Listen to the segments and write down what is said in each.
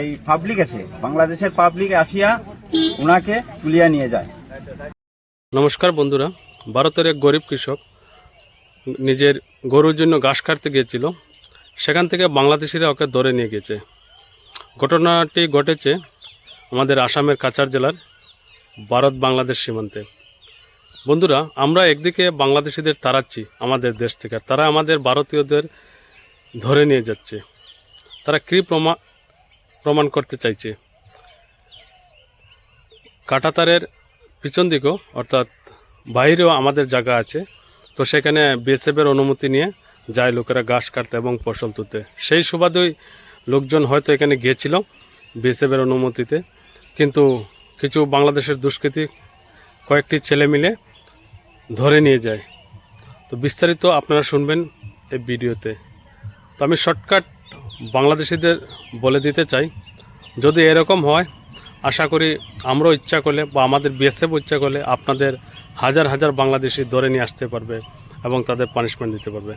এই পাবলিক এসে বাংলাদেশের পাবলিক আসিয়া উনাকে তুলিয়া নিয়ে যায়। নমস্কার বন্ধুরা, ভারতের এক গরিব কৃষক নিজের গরুর জন্য ঘাস কাটতে গিয়েছিল। সেখান থেকে বাংলাদেশিরা ওকে ধরে নিয়ে গেছে। ঘটনাটি ঘটেছে আমাদের আসামের কাছাড় জেলার ভারত বাংলাদেশ সীমান্তে। বন্ধুরা, আমরা একদিকে বাংলাদেশিদের তাড়াচ্ছি আমাদের দেশ থেকে, তারা আমাদের ভারতীয়দের ধরে নিয়ে যাচ্ছে। তারা কী প্রমাণ করতে চাইছে? কাঁটাতারের পিছন দিকেও অর্থাৎ বাইরেও আমাদের জায়গা আছে, তো সেখানে বিএসএফের অনুমতি নিয়ে যায় লোকেরা ঘাস কাটতে এবং ফসল তুলতে। সেই সুবাদেই লোকজন হয়তো এখানে গিয়েছিল বিএসএফের অনুমতিতে, কিন্তু কিছু বাংলাদেশের দুষ্কৃতী কয়েকটি ছেলে মিলে ধরে নিয়ে যায়। তো বিস্তারিত আপনারা শুনবেন এই ভিডিওতে। তো আমি শর্টকাট বাংলাদেশিদের বলে দিতে চাই, যদি এরকম হয় আশা করি আমরাও ইচ্ছা করলে বা আমাদের বিএসএফ ইচ্ছা করলে আপনাদের হাজার হাজার বাংলাদেশি ধরে নিয়ে আসতে পারবে এবং তাদের পানিশমেন্ট দিতে পারবে।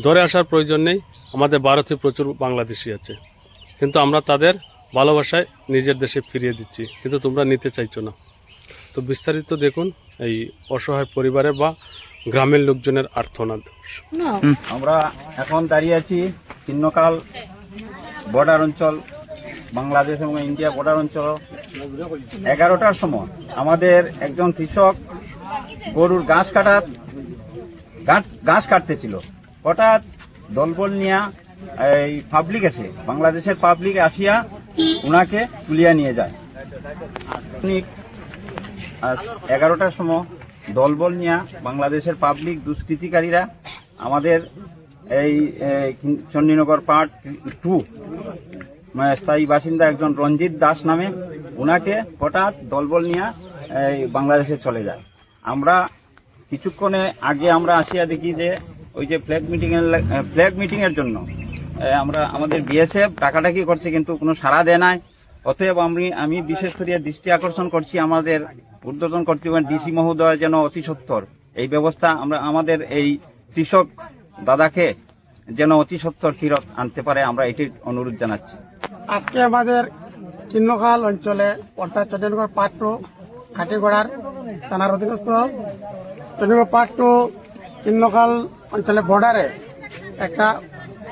ধরে আসার প্রয়োজন নেই, আমাদের ভারতে প্রচুর বাংলাদেশি আছে, কিন্তু আমরা তাদের ভালোবাসায় নিজের দেশে ফিরিয়ে দিচ্ছি, কিন্তু তোমরা নিতে চাইছো না। তো বিস্তারিত দেখুন এই অসহায় পরিবারের বা গ্রামের লোকজনের আর্তনাদ। আমরা এখন দাঁড়িয়ে আছি কিন্নকাল বর্ডার অঞ্চল, বাংলাদেশ এবং ইন্ডিয়া বর্ডার অঞ্চল। 11টার সময় আমাদের একজন কৃষক গরুর ঘাস কাটতেছিল। হঠাৎ দলবল নিয়ে এই পাবলিক এসে বাংলাদেশের পাবলিক আসিয়া উনাকে তুলিয়া নিয়ে যায়। 11টার সময় দলবল নিয়ে বাংলাদেশের পাবলিক দুষ্কৃতিকারীরা আমাদের এই চণ্ডীনগর পার্ট 2 স্থায়ী বাসিন্দা একজন রঞ্জিত দাস নামে, উনাকে হঠাৎ দলবল নিয়ে বাংলাদেশে চলে যায়। আমরা কিছুক্ষণে আগে আমরা আসিয়া দেখি যে ওই যে ফ্ল্যাগ মিটিং এর জন্য আমরা আমাদের বিএসএফ ডাকাডাকি করছে, কিন্তু কোনো সাড়া দেয় নাই। অতএব আমি বিশেষ করে দৃষ্টি আকর্ষণ করছি আমাদের ঊর্ধ্বতন কর্তৃপক্ষ ডিসি মহোদয় যেন অতি সত্বর এই ব্যবস্থা আমরা আমাদের এই কৃষক দাদাকে যেন অতি সত্বর ফিরত আনতে পারে, আমরা এটির অনুরোধ জানাচ্ছি। আজকে আমাদের কিন্নকাল অঞ্চলে অর্থাৎ চণ্ডীনগর পার্ট 2 খাটিগড়ার থানার অধীনস্থ চণ্ডীনগর পার্ট 2 কিন্নকাল অঞ্চলের বর্ডারে একটা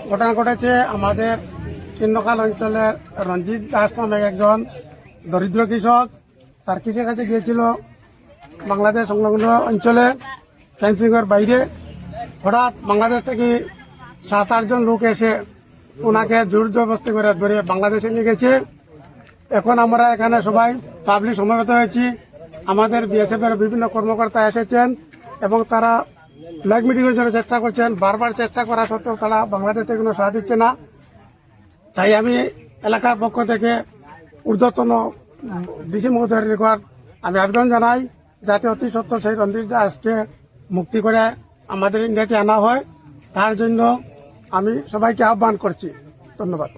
ঘটনা ঘটেছে। আমাদের কিন্নকাল অঞ্চলের রঞ্জিত দাস নামে একজন দরিদ্র কৃষক তার কৃষির কাছে গিয়েছিল বাংলাদেশ সংলগ্ন অঞ্চলে ফেন্সিংয়ের বাইরে। হঠাৎ বাংলাদেশ থেকে 7-8 জন লোক এসে ওনাকে জোর জবরদস্তি করে ধরে বাংলাদেশে নিয়ে গেছে। এখন আমরা এখানে সবাই পাবলিক সমবেত হয়েছি। আমাদের বিএসএফ এর বিভিন্ন কর্মকর্তা এসেছেন এবং তারা ফ্ল্যাগ মিটিং এর জন্য চেষ্টা করছেন। বারবার চেষ্টা করা সত্ত্বেও তারা বাংলাদেশ থেকে কোনো সাড়া দিচ্ছে না। তাই আমি এলাকার পক্ষ থেকে ঊর্ধ্বতন ডিসি মহোদয়ের নিকট আমি আবেদন জানাই যাতে অতি সত্বর সেই রঞ্জিত দাসকে মুক্তি করে আমাদের ইন্ডিয়াতে আনা হয়। তার জন্য আমি সবাইকে আহ্বান করছি। ধন্যবাদ।